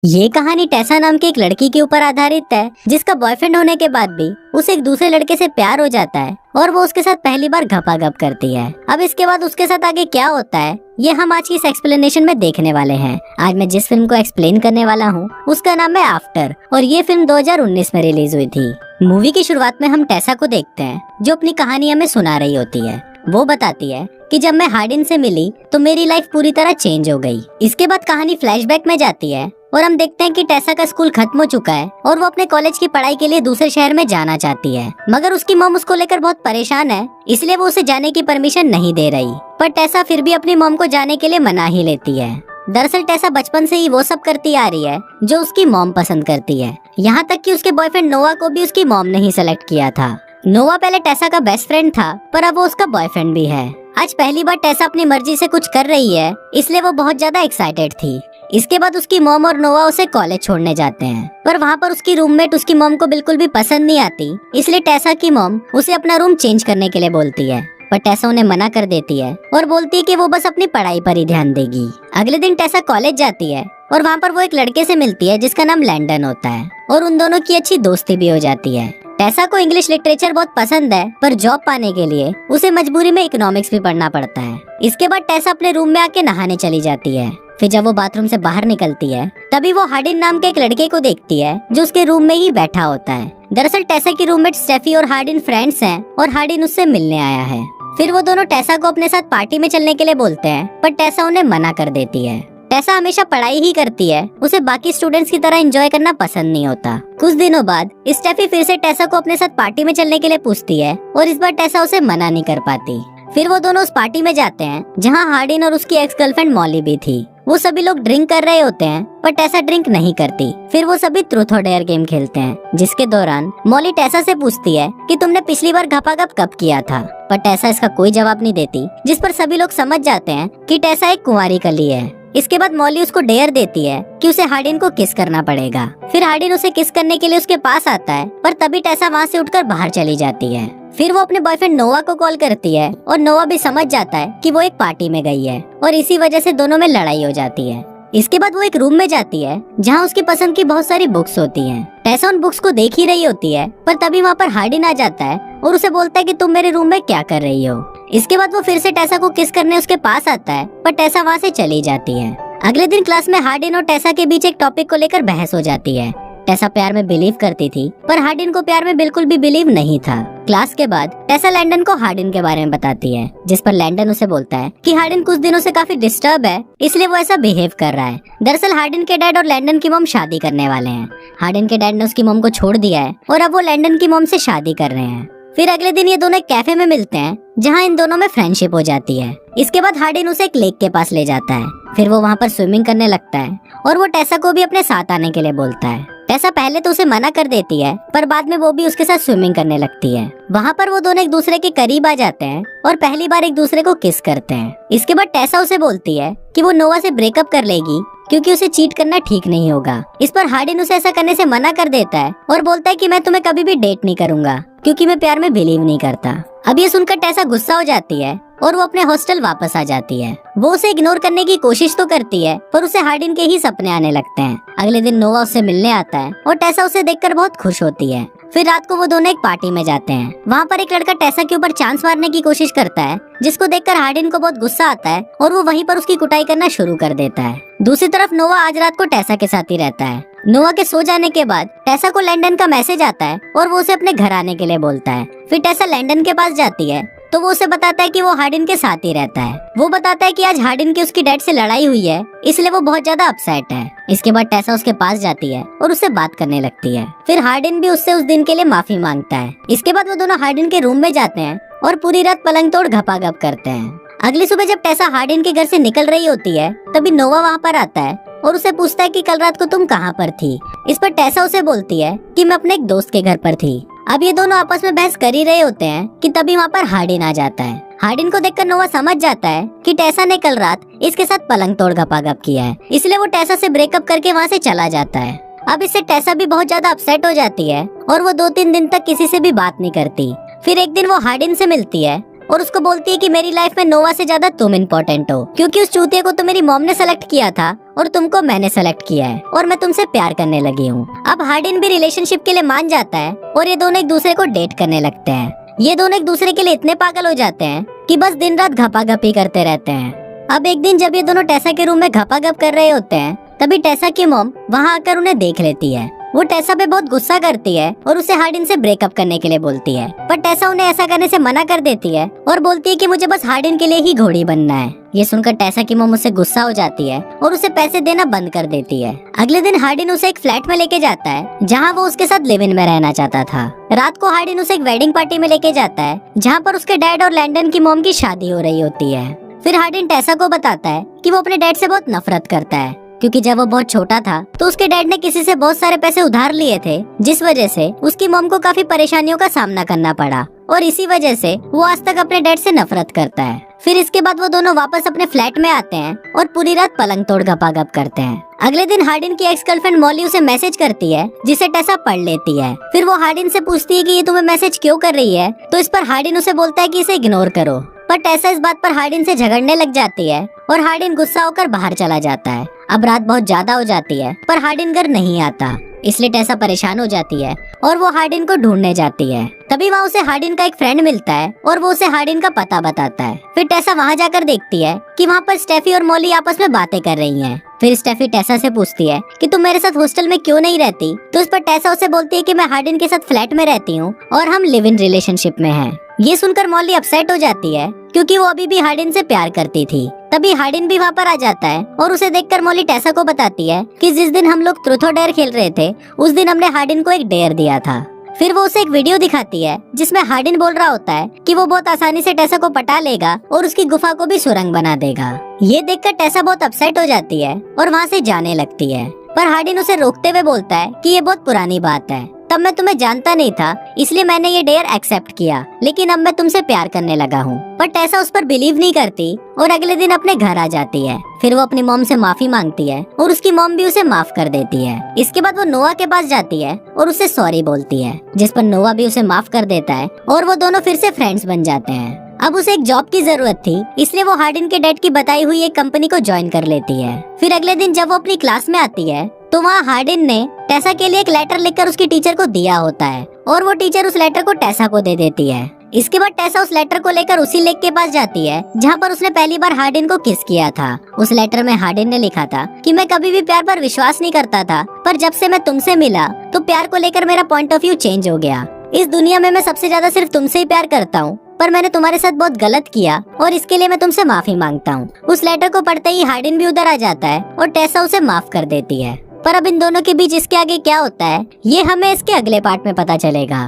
ये कहानी टेसा नाम की एक लड़की के ऊपर आधारित है जिसका बॉयफ्रेंड होने के बाद भी उसे एक दूसरे लड़के से प्यार हो जाता है और वो उसके साथ पहली बार घपाघप करती है। अब इसके बाद उसके साथ आगे क्या होता है ये हम आज की इस एक्सप्लेनेशन में देखने वाले हैं। आज मैं जिस फिल्म को एक्सप्लेन करने वाला हूँ उसका नाम है आफ्टर और ये फिल्म 2019 में रिलीज हुई थी। मूवी की शुरुआत में हम टेसा को देखते हैं जो अपनी कहानी हमें सुना रही होती है। वो बताती है कि जब मैं हार्डिन से मिली तो मेरी लाइफ पूरी तरह चेंज हो गई। इसके बाद कहानी फ्लैशबैक में जाती है और हम देखते हैं कि टेसा का स्कूल खत्म हो चुका है और वो अपने कॉलेज की पढ़ाई के लिए दूसरे शहर में जाना चाहती है, मगर उसकी मॉम उसको लेकर बहुत परेशान है, इसलिए वो उसे जाने की परमिशन नहीं दे रही। पर टेसा फिर भी अपनी मॉम को जाने के लिए मना ही लेती है। दरअसल टेसा बचपन से ही वो सब करती आ रही है जो उसकी मॉम पसंद करती है, यहाँ तक कि उसके बॉयफ्रेंड नोआ को भी उसकी मॉम ने ही सेलेक्ट किया था। नोआ पहले टेसा का बेस्ट फ्रेंड था पर अब वो उसका बॉयफ्रेंड भी है। आज पहली बार टेसा अपनी मर्जी से कुछ कर रही है, इसलिए वो बहुत ज्यादा एक्साइटेड थी। इसके बाद उसकी मॉम और नोआ उसे कॉलेज छोड़ने जाते हैं, पर वहाँ पर उसकी रूममेट उसकी मॉम को बिल्कुल भी पसंद नहीं आती, इसलिए टेसा की मॉम उसे अपना रूम चेंज करने के लिए बोलती है। पर टेसा उन्हें मना कर देती है और बोलती है कि वो बस अपनी पढ़ाई पर ही ध्यान देगी। अगले दिन टेसा कॉलेज जाती है और वहाँ पर वो एक लड़के से मिलती है जिसका नाम लैंडन होता है और उन दोनों की अच्छी दोस्ती भी हो जाती है। टेसा को इंग्लिश लिटरेचर बहुत पसंद है पर जॉब पाने के लिए उसे मजबूरी में इकोनॉमिक्स भी पढ़ना पड़ता है। इसके बाद टेसा अपने रूम में आके नहाने चली जाती है। फिर जब वो बाथरूम से बाहर निकलती है तभी वो हार्डिन नाम के एक लड़के को देखती है जो उसके रूम में ही बैठा होता है। दरअसल टेसा की रूममेट स्टेफी और हार्डिन फ्रेंड्स हैं और हार्डिन उससे मिलने आया है। फिर वो दोनों टेसा को अपने साथ पार्टी में चलने के लिए बोलते हैं पर टेसा उन्हें मना कर देती है। टेसा हमेशा पढ़ाई ही करती है, उसे बाकी स्टूडेंट्स की तरह एंजॉय करना पसंद नहीं होता। कुछ दिनों बाद स्टेफी फिर से टेसा को अपने साथ पार्टी में चलने के लिए पूछती है और इस बार टेसा उसे मना नहीं कर पाती। फिर वो दोनों उस पार्टी में जाते हैं जहाँ हार्डिन और उसकी एक्स गर्लफ्रेंड मॉली भी थी। वो सभी लोग ड्रिंक कर रहे होते हैं पर टेसा ड्रिंक नहीं करती। फिर वो सभी ट्रूथ और डेयर गेम खेलते हैं जिसके दौरान मॉली टेसा से पूछती है कि तुमने पिछली बार घपाघप कब किया था, पर टेसा इसका कोई जवाब नहीं देती, जिस पर सभी लोग समझ जाते हैं कि टेसा एक कुंवारी कली है। इसके बाद मॉली उसको डेयर देती है कि उसे हार्डिन को किस करना पड़ेगा। फिर हार्डिन उसे किस करने के लिए उसके पास आता है पर तभी टेसा वहाँ से उठकर बाहर चली जाती है। फिर वो अपने बॉयफ्रेंड नोआ को कॉल करती है और नोआ भी समझ जाता है कि वो एक पार्टी में गई है और इसी वजह से दोनों में लड़ाई हो जाती है। इसके बाद वो एक रूम में जाती है जहाँ उसकी पसंद की बहुत सारी बुक्स होती हैं। टेसा उन बुक्स को देख ही रही होती है पर तभी वहाँ पर हार्डिन आ जाता है और उसे बोलता है कि तुम मेरे रूम में क्या कर रही हो। इसके बाद वो फिर से टेसा को किस करने उसके पास आता है पर टेसा वहाँ से चली जाती है। अगले दिन क्लास में हार्डिन और टेसा के बीच एक टॉपिक को लेकर बहस हो जाती है। टेसा प्यार में बिलीव करती थी पर हार्डिन को प्यार में बिल्कुल भी बिलीव नहीं था। क्लास के बाद टेसा लैंडन को हार्डिन के बारे में बताती है, जिस पर लैंडन उसे बोलता है कि हार्डिन कुछ दिनों से काफी डिस्टर्ब है इसलिए वो ऐसा बिहेव कर रहा है। दरअसल हार्डिन के डैड और लैंडन की मॉम शादी करने वाले हैं। हार्डिन के डैड ने उसकी मॉम को छोड़ दिया है और अब वो लैंडन की मॉम से शादी कर रहे हैं। फिर अगले दिन ये दोनों एक कैफे में मिलते हैं जहाँ इन दोनों में फ्रेंडशिप हो जाती है। इसके बाद हार्डिन उसे एक लेक के पास ले जाता है। फिर वो वहाँ पर स्विमिंग करने लगता है और वो टेसा को भी अपने साथ आने के लिए बोलता है। टेसा पहले तो उसे मना कर देती है पर बाद में वो भी उसके साथ स्विमिंग करने लगती है। वहाँ पर वो दोनों एक दूसरे के करीब आ जाते हैं और पहली बार एक दूसरे को किस करते हैं। इसके बाद टेसा उसे बोलती है कि वो नोआ से ब्रेकअप कर लेगी क्योंकि उसे चीट करना ठीक नहीं होगा। इस पर हार्डिन उसे ऐसा करने से मना कर देता है और बोलता है कि मैं तुम्हें कभी भी डेट नहीं करूंगा क्योंकि मैं प्यार में बिलीव नहीं करता। अब ये सुनकर टेसा गुस्सा हो जाती है और वो अपने हॉस्टल वापस आ जाती है। वो उसे इग्नोर करने की कोशिश तो करती है पर उसे हार्डिन के ही सपने आने लगते हैं। अगले दिन नोआ उससे मिलने आता है और टेसा उसे देखकर बहुत खुश होती है। फिर रात को वो दोनों एक पार्टी में जाते हैं। वहाँ पर एक लड़का टेसा के ऊपर चांस मारने की कोशिश करता है, जिसको देखकर हार्डिन को बहुत गुस्सा आता है और वो वहीं पर उसकी कुटाई करना शुरू कर देता है। दूसरी तरफ नोआ आज रात को टेसा के साथ ही रहता है। नोआ के सो जाने के बाद टेसा को लैंडन का मैसेज आता है और वो उसे अपने घर आने के लिए बोलता है। फिर टेसा लैंडन के पास जाती है तो वो उसे बताता है कि वो हार्डिन के साथ ही रहता है। वो बताता है कि आज हार्डिन की उसकी डैड से लड़ाई हुई है इसलिए वो बहुत ज्यादा अपसेट है। इसके बाद टेसा उसके पास जाती है और उससे बात करने लगती है। फिर हार्डिन भी उससे उस दिन के लिए माफी मांगता है। इसके बाद वो दोनों हार्डिन के रूम में जाते हैं और पूरी रात पलंग तोड़ घपाघप करते हैं। अगली सुबह जब टेसा हार्डिन के घर से निकल रही होती है तभी नोआ वहाँ पर आता है और उसे पूछता है कि कल रात को तुम कहाँ पर थी। इस पर टेसा उसे बोलती है कि मैं अपने एक दोस्त के घर पर थी। अब ये दोनों आपस में बहस कर ही रहे होते हैं कि तभी वहाँ पर हार्डिन आ जाता है। हार्डिन को देखकर नोआ समझ जाता है कि टेसा ने कल रात इसके साथ पलंग तोड़ घपाघप किया है, इसलिए वो टेसा से ब्रेकअप करके वहाँ से चला जाता है। अब इससे टेसा भी बहुत ज्यादा अपसेट हो जाती है और वो 2-3 दिन तक किसी से भी बात नहीं करती। फिर एक दिन वो हार्डिन से मिलती है और उसको बोलती है कि मेरी लाइफ में नोवा से ज्यादा तुम इम्पोर्टेंट हो, क्योंकि उस चूतिया को तो मेरी मॉम ने सेलेक्ट किया था और तुमको मैंने सेलेक्ट किया है और मैं तुमसे प्यार करने लगी हूँ। अब हार्डिन भी रिलेशनशिप के लिए मान जाता है और ये दोनों एक दूसरे को डेट करने लगते हैं। ये दोनों एक दूसरे के लिए इतने पागल हो जाते हैं कि बस दिन रात घपाघपी करते रहते हैं। अब एक दिन जब ये दोनों टेसा के रूम में घपाघप कर रहे होते हैं, तभी टेसा की मॉम वहाँ आकर उन्हें देख लेती है। वो टेसा पे बहुत गुस्सा करती है और उसे हार्डिन से ब्रेकअप करने के लिए बोलती है, पर टेसा उन्हें ऐसा करने से मना कर देती है और बोलती है कि मुझे बस हार्डिन के लिए ही घोड़ी बनना है। ये सुनकर टेसा की मॉम उससे गुस्सा हो जाती है और उसे पैसे देना बंद कर देती है। अगले दिन हार्डिन उसे एक फ्लैट में लेके जाता है जहाँ वो उसके साथ लिव इन में रहना चाहता था। रात को हार्डिन उसे एक वेडिंग पार्टी में लेके जाता है जहाँ पर उसके डैड और लैंडन की मॉम की शादी हो रही होती है। फिर हार्डिन टेसा को बताता है कि वो अपने डैड से बहुत नफरत करता है, क्योंकि जब वो बहुत छोटा था तो उसके डैड ने किसी से बहुत सारे पैसे उधार लिए थे, जिस वजह से उसकी मॉम को काफी परेशानियों का सामना करना पड़ा और इसी वजह से वो आज तक अपने डैड से नफरत करता है। फिर इसके बाद वो दोनों वापस अपने फ्लैट में आते हैं और पूरी रात पलंग तोड़ घपाघप करते हैं। अगले दिन हार्डिन की एक्स गर्लफ्रेंड मॉली उसे मैसेज करती है जिसे टेसा पढ़ लेती है। फिर वो हार्डिन से पूछती है कि ये तुम्हें मैसेज क्यों कर रही है, तो इस पर हार्डिन उसे बोलता है कि इसे इग्नोर करो, पर टेसा इस बात पर हार्डिन से झगड़ने लग जाती है और हार्डिन गुस्सा होकर बाहर चला जाता है। अब रात बहुत ज्यादा हो जाती है पर हार्डिन घर नहीं आता, इसलिए टेसा परेशान हो जाती है और वो हार्डिन को ढूंढने जाती है। तभी वहाँ उसे हार्डिन का एक फ्रेंड मिलता है और वो उसे हार्डिन का पता बताता है। फिर टेसा वहाँ जाकर देखती है कि वहाँ पर स्टेफी और मॉली आपस में बातें कर रही हैं। फिर स्टेफी टेसा से पूछती है कि तुम मेरे साथ हॉस्टल में क्यों नहीं रहती, तो इस पर टेसा उसे बोलती है कि मैं हार्डिन के साथ फ्लैट में रहती हूँ और हम लिव इन रिलेशनशिप में हैं। ये सुनकर मॉली अपसेट हो जाती है क्योंकि वो अभी भी हार्डिन से प्यार करती थी। तभी हार्डिन भी वहाँ पर आ जाता है और उसे देखकर मॉली टेसा को बताती है कि जिस दिन हम लोग ट्रूथ और डेयर खेल रहे थे उस दिन हमने हार्डिन को एक डेयर दिया था। फिर वो उसे एक वीडियो दिखाती है जिसमें हार्डिन बोल रहा होता है कि वो बहुत आसानी से टेसा को पटा लेगा और उसकी गुफा को भी सुरंग बना देगा। ये देखकर टेसा बहुत अपसेट हो जाती है और वहाँ से जाने लगती है, पर हार्डिन उसे रोकते हुए बोलता है कि ये बहुत पुरानी बात है, तब मैं तुम्हें जानता नहीं था इसलिए मैंने ये डेयर एक्सेप्ट किया, लेकिन अब मैं तुमसे प्यार करने लगा हूँ। पर टेसा उस पर बिलीव नहीं करती और अगले दिन अपने घर आ जाती है। फिर वो अपनी मॉम से माफी मांगती है और उसकी मॉम भी उसे माफ कर देती है। इसके बाद वो नोआ के पास जाती है और उसे सॉरी बोलती है, जिस पर नोआ भी उसे माफ कर देता है और वो दोनों फिर से फ्रेंड्स बन जाते हैं। अब उसे एक जॉब की जरूरत थी, इसलिए वो हार्डिन के डैड की बताई हुई एक कंपनी को ज्वाइन कर लेती है। फिर अगले दिन जब वो अपनी क्लास में आती है तो वहाँ हार्डिन ने टेसा के लिए एक लेटर लिखकर उसकी टीचर को दिया होता है और वो टीचर उस लेटर को टेसा को दे देती है। इसके बाद टेसा उस लेटर को लेकर उसी लेक के पास जाती है जहाँ पर उसने पहली बार हार्डिन को किस किया था। उस लेटर में हार्डिन ने लिखा था कि मैं कभी भी प्यार पर विश्वास नहीं करता था, पर जब से मैं तुमसे मिला तो प्यार को लेकर मेरा पॉइंट ऑफ व्यू चेंज हो गया। इस दुनिया में मैं सबसे ज्यादा सिर्फ तुमसे ही प्यार करता हूँ, पर मैंने तुम्हारे साथ बहुत गलत किया और इसके लिए मैं तुमसे माफी मांगता हूँ। उस लेटर को पढ़ते ही हार्डिन भी उधर आ जाता है और टेसा उसे माफ कर देती है। पर अब इन दोनों के बीच इसके आगे क्या होता है ये हमें इसके अगले पार्ट में पता चलेगा।